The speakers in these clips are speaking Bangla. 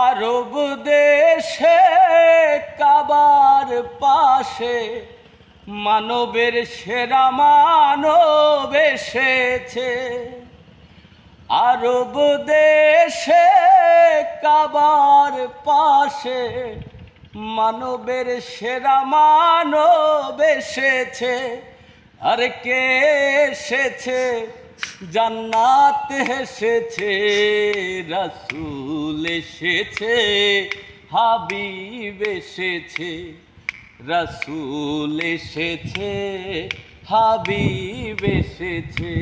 আরব দেশে কাবার পাশে মানবের সেরা মানব এসেছে। আরব দেশে কাবার পাশে মানবের সেরা মানব এসেছে। আর কে এসেছে? জান্নাতে এসেছে, রাসূল এসেছে, হাবিব এসেছে। রাসূল এসেছে, হাবিব এসেছে।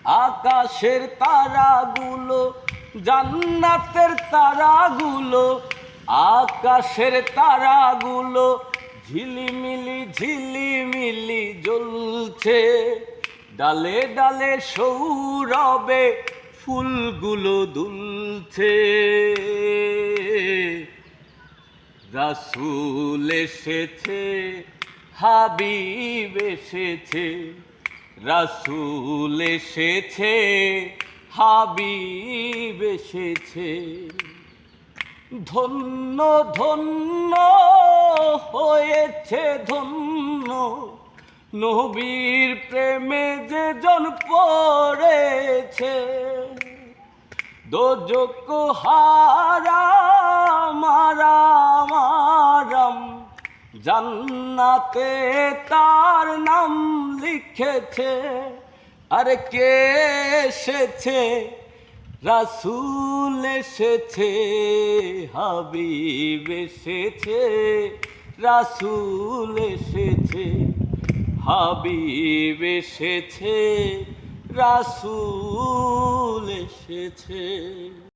আকাশের তারাগুলো, জান্নাতের তারাগুলো, আকাশের তারাগুলো ঝিলিমিলি ঝিলিমিলি জ্বলছে। ডালে ডালে সৌরভে ফুলগুলো দুলছে। রাসূল এসেছে, হাবিব এসেছে। রাসূল এসেছে, হাবিব এসেছে। ধন্য ধন্য হয়েছে ধন্য, নবীর প্রেমে যে জন পড়েছে। দোজখ হারাম হারাম হারাম, জান্নাতে তার নাম লিখেছে। আর কে এসেছে? রাসূল এসেছে, হাবিব এসেছে। রাসূল এসেছে, হাবিব এসেছে। রাসূল এসেছে।